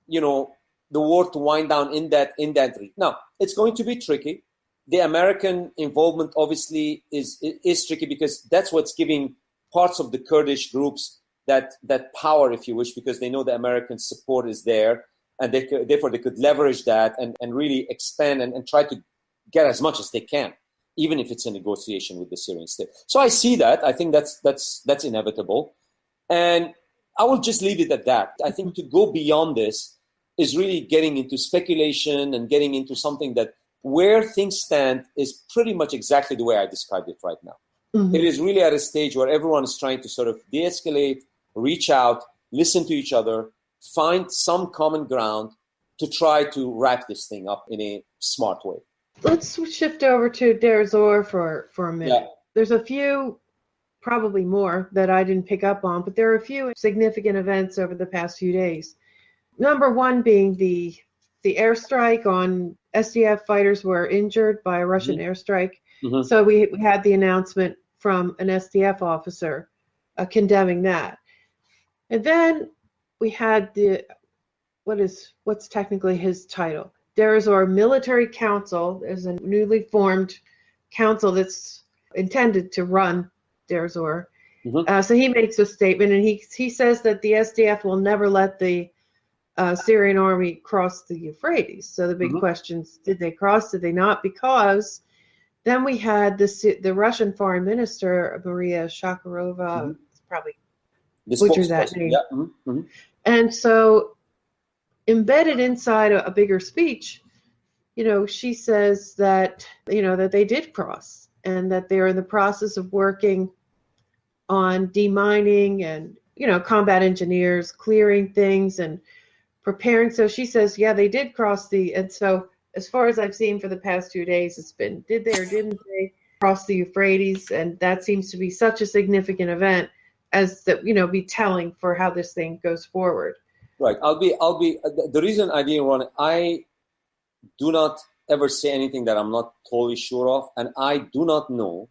the war to wind down in that region. Now, it's going to be tricky. The American involvement obviously is tricky, because that's what's giving parts of the Kurdish groups that power, if you wish, because they know the American support is there. and therefore they could leverage that and really expand and try to get as much as they can, even if it's a negotiation with the Syrian state. So I see that. I think that's inevitable. And I will just leave it at that. I think to go beyond this is really getting into speculation and getting into something that where things stand is pretty much exactly the way I described it right now. Mm-hmm. It is really at a stage where everyone is trying to sort of de-escalate, reach out, listen to each other, find some common ground to try to wrap this thing up in a smart way. Let's shift over to Deir Ezzor for a minute. Yeah. There's a few, probably more, that I didn't pick up on, but there are a few significant events over the past few days. Number one being the airstrike on SDF fighters were injured by a Russian airstrike. Mm-hmm. So we had the announcement from an SDF officer condemning that. And then we had what's technically his title? Deir Ezzor Military Council. There's a newly formed council that's intended to run Deir Ezzor. Mm-hmm. So he makes a statement, and he says that the SDF will never let the Syrian army cross the Euphrates. So the big questions: did they cross? Did they not? Because then we had the Russian Foreign Minister Maria Zakharova, probably butchered that name, and so embedded inside a bigger speech, she says that that they did cross and that they're in the process of working on demining and combat engineers clearing things and preparing. So she says, yeah, they did cross and so as far as I've seen for the past 2 days, it's been, did they or didn't they cross the Euphrates? And that seems to be such a significant event as that, be telling for how this thing goes forward. Right. The reason I didn't want to, I do not ever say anything that I'm not totally sure of. And I do not know.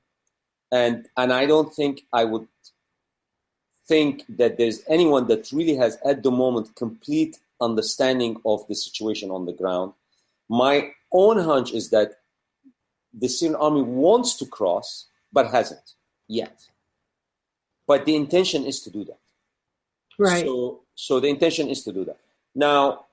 And I don't think I would think that there's anyone that really has at the moment complete understanding of the situation on the ground. My own hunch is that the Syrian army wants to cross, but hasn't yet. But the intention is to do that. Right. So the intention is to do that. Now,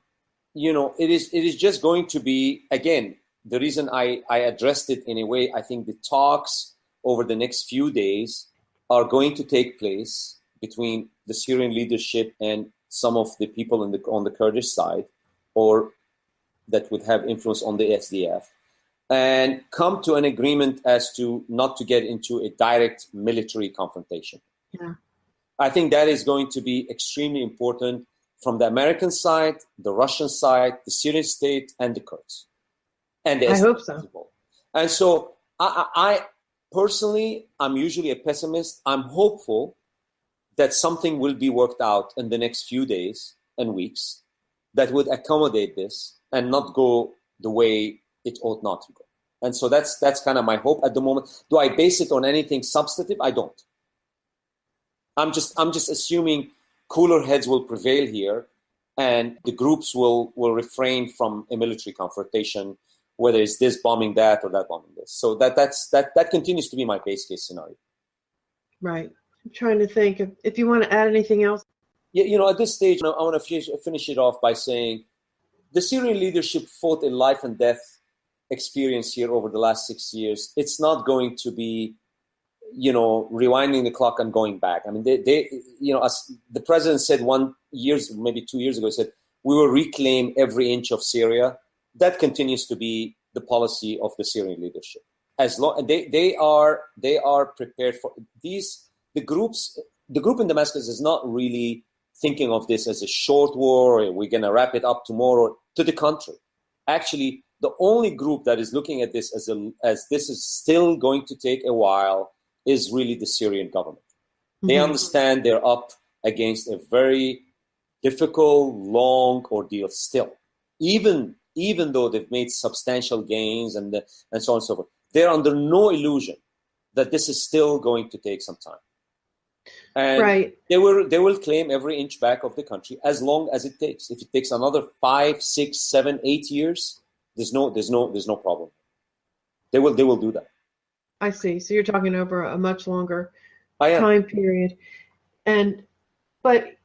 it is just going to be, again, the reason I addressed it in a way, I think the talks over the next few days are going to take place between the Syrian leadership and some of the people on the Kurdish side, or that would have influence on the SDF, and come to an agreement as to not to get into a direct military confrontation. Yeah. I think that is going to be extremely important from the American side, the Russian side, the Syrian state, and the Kurds. And I hope so. And so I personally, I'm usually a pessimist. I'm hopeful that something will be worked out in the next few days and weeks that would accommodate this and not go the way it ought not to go. And so that's kind of my hope at the moment. Do I base it on anything substantive? I don't. I'm just assuming cooler heads will prevail here, and the groups will refrain from a military confrontation, whether it's this bombing that or that bombing this. So that continues to be my base case scenario. Right. I'm trying to think if you want to add anything else. Yeah, at this stage, I want to finish it off by saying the Syrian leadership fought a life and death experience here over the last 6 years. It's not going to be, rewinding the clock and going back. I mean, they as the president said maybe 2 years ago, he said, we will reclaim every inch of Syria. That continues to be the policy of the Syrian leadership. As long they are prepared for these. The group in Damascus is not really thinking of this as a short war, or we're going to wrap it up tomorrow. To the contrary, actually, the only group that is looking at this as this is still going to take a while is really the Syrian government. Mm-hmm. They understand they're up against a very difficult, long ordeal still, even though they've made substantial gains and so on and so forth. They're under no illusion that this is still going to take some time. And right. they will claim every inch back of the country as long as it takes. If it takes another 5, 6, 7, 8 years, there's no problem. They will do that. I see. So you're talking over a much longer I am. time period. But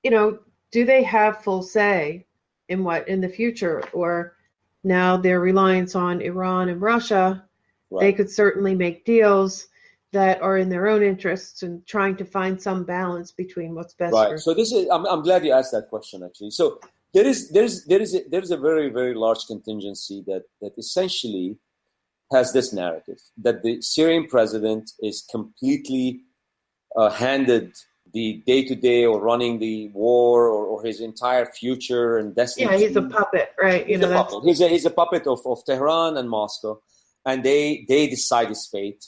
do they have full say in the future, or now their reliance on Iran and Russia, they could certainly make deals that are in their own interests and trying to find some balance between what's best for. So this is, I'm glad you asked that question, actually. So there is a very, very large contingency that essentially has this narrative that the Syrian president is completely handed the day-to-day or running the war or his entire future and destiny. Yeah, he's a puppet, right? He's a puppet. He's a puppet of Tehran and Moscow, and they decide his fate.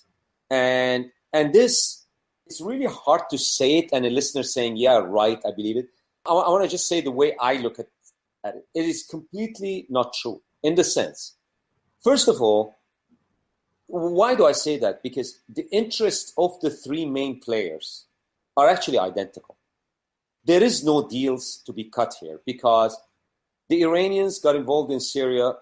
And this, it's really hard to say it, and a listener saying, yeah, right, I believe it. I want to just say the way I look at it. It is completely not true in the sense, first of all, why do I say that? Because the interests of the three main players are actually identical. There is no deals to be cut here because the Iranians got involved in Syria.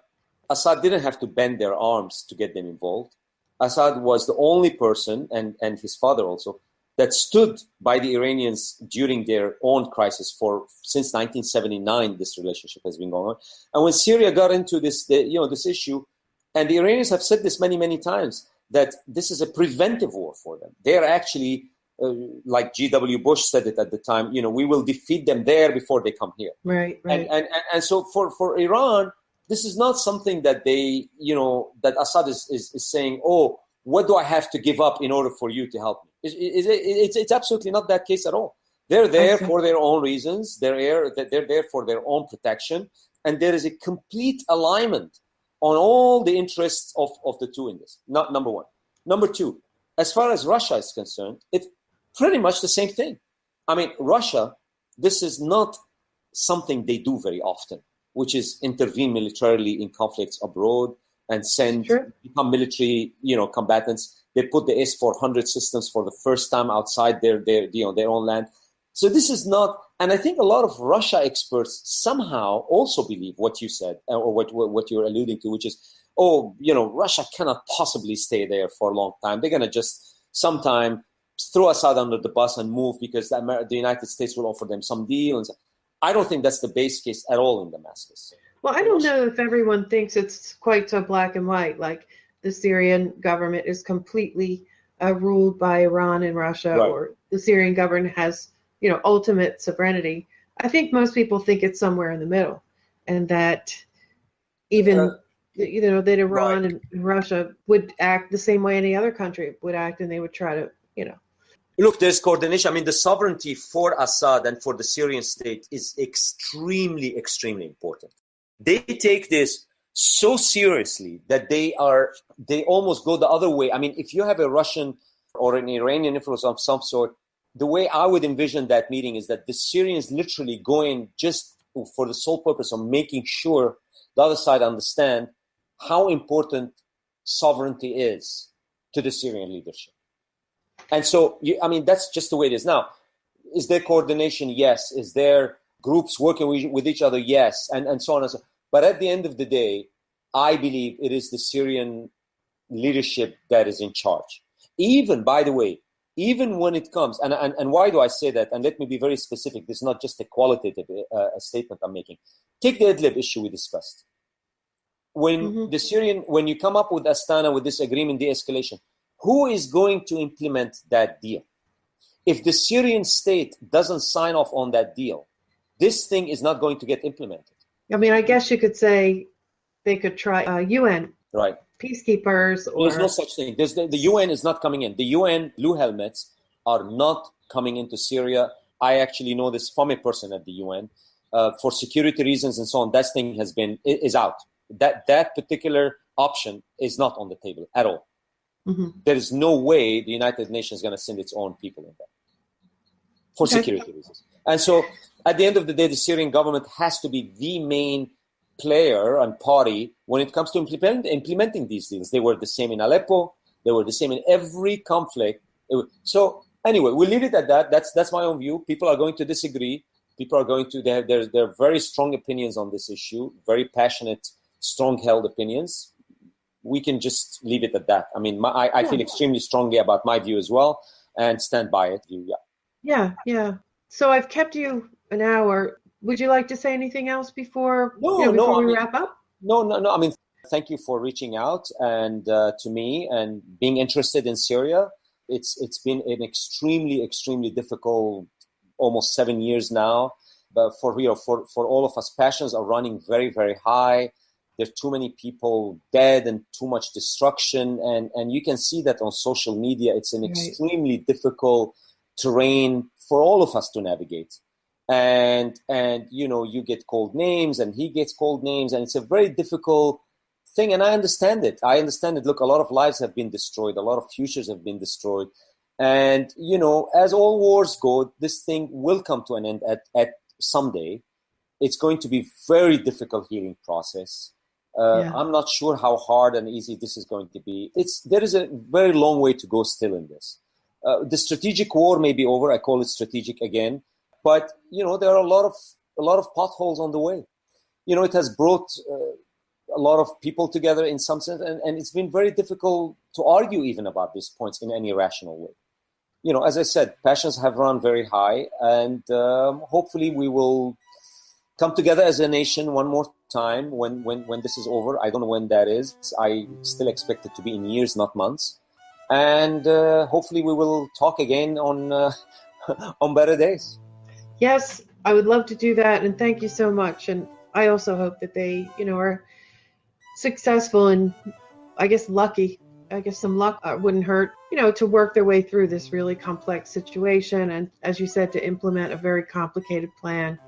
Assad didn't have to bend their arms to get them involved. Assad was the only person, and his father also, that stood by the Iranians during their own crisis since 1979. This relationship has been going on, and when Syria got into this issue, and the Iranians have said this many, many times, that this is a preventive war for them. They're actually, like G.W. Bush said it at the time, we will defeat them there before they come here. Right. And so for Iran, this is not something that they, that Assad is saying, oh, what do I have to give up in order for you to help me? It's absolutely not that case at all. They're there for their own reasons. They're there for their own protection. And there is a complete alignment on all the interests of the two in this. Not number one. Number two, as far as Russia is concerned, it's pretty much the same thing. I mean, Russia, this is not something they do very often, which is intervene militarily in conflicts abroad and become military, combatants. They put the S-400 systems for the first time outside their own land. So this is not, and I think a lot of Russia experts somehow also believe what you said, or what you're alluding to, which is, Russia cannot possibly stay there for a long time. They're going to just sometime throw Assad under the bus and move because the United States will offer them some deal. And so, I don't think that's the base case at all in Damascus. Well, I don't know if everyone thinks it's quite so black and white, like the Syrian government is completely ruled by Iran and Russia, or the Syrian government has, ultimate sovereignty. I think most people think it's somewhere in the middle, and that even, that Iran and Russia would act the same way any other country would act, and they would try to, Look, there's coordination. I mean, the sovereignty for Assad and for the Syrian state is extremely, extremely important. They take this so seriously that they almost go the other way. I mean, if you have a Russian or an Iranian influence of some sort, the way I would envision that meeting is that the Syrians literally go in just for the sole purpose of making sure the other side understand how important sovereignty is to the Syrian leadership. And so, that's just the way it is. Now, is there coordination? Yes. Is there groups working with each other? Yes. And so on and so on. But at the end of the day, I believe it is the Syrian leadership that is in charge. Even, by the way, even when it comes, and why do I say that? And let me be very specific. This is not just a qualitative statement I'm making. Take the Idlib issue we discussed. When when you come up with Astana with this agreement, de-escalation, who is going to implement that deal? If the Syrian state doesn't sign off on that deal, this thing is not going to get implemented. I mean, I guess you could say they could try UN peacekeepers. There's no such thing. The UN is not coming in. The UN blue helmets are not coming into Syria. I actually know this from a person at the UN. For security reasons and so on, that thing is out. That particular option is not on the table at all. There is no way the United Nations is going to send its own people in there for security reasons. And so at the end of the day, the Syrian government has to be the main player and party when it comes to implementing these deals. They were the same in Aleppo. They were the same in every conflict. So anyway, we'll leave it at that. That's my own view. People are going to disagree. People are going to, they have very strong opinions on this issue, very passionate, strong-held opinions. We can just leave it at that. I mean, I feel extremely strongly about my view as well and stand by it. Yeah. So I've kept you an hour. Would you like to say anything else before No, before I we mean, wrap up? no. I mean, thank you for reaching out and to me and being interested in Syria. It's been an extremely difficult almost 7 years now. But for all of us, passions are running very high. There's too many people dead and too much destruction, and you can see that on social media. It's an extremely difficult terrain for all of us to navigate. And you get called names, and he gets called names, and it's a very difficult thing. And I understand it. Look, a lot of lives have been destroyed. A lot of futures have been destroyed. And, as all wars go, this thing will come to an end at someday. It's going to be very difficult healing process. I'm not sure how hard and easy this is going to be. There is a very long way to go still in this. The strategic war may be over. I call it strategic again. But, there are a lot of potholes on the way. It has brought a lot of people together in some sense, and it's been very difficult to argue even about these points in any rational way. As I said, passions have run very high, and hopefully we will come together as a nation one more time when this is over. I don't know when that is. I still expect it to be in years, not months. And hopefully we will talk again on on better days. Yes, I would love to do that, and thank you so much. And I also hope that they, are successful and, I guess, lucky. I guess some luck wouldn't hurt, to work their way through this really complex situation. And as you said, to implement a very complicated plan.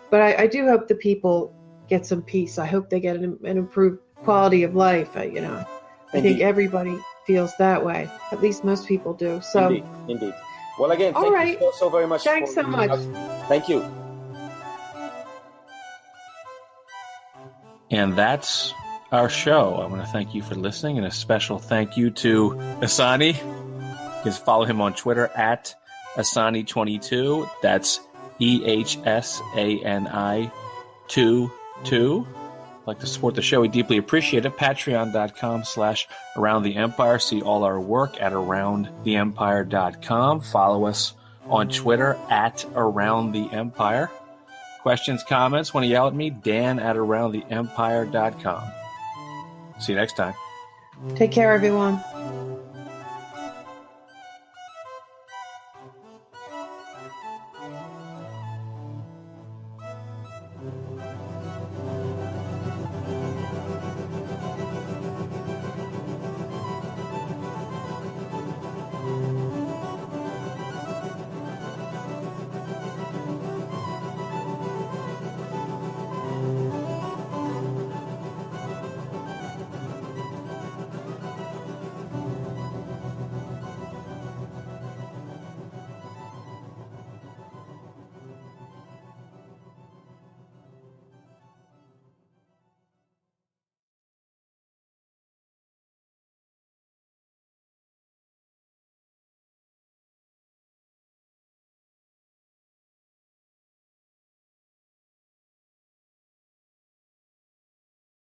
But I do hope the people get some peace. I hope they get an improved quality of life. I think everybody feels that way. At least most people do. So Indeed. Well, again, thank you so very much. Thanks so much. Thank you. And that's our show. I want to thank you for listening, and a special thank you to Ehsani. You can follow him on Twitter at Ehsani22. That's EHSANI 22. Like to support the show, we deeply appreciate it. Patreon.com/Around the Empire. See all our work at AroundTheEmpire.com. Follow us on Twitter at Around the Empire. Questions, comments, want to yell at me? Dan at AroundTheEmpire.com. See you next time. Take care, everyone.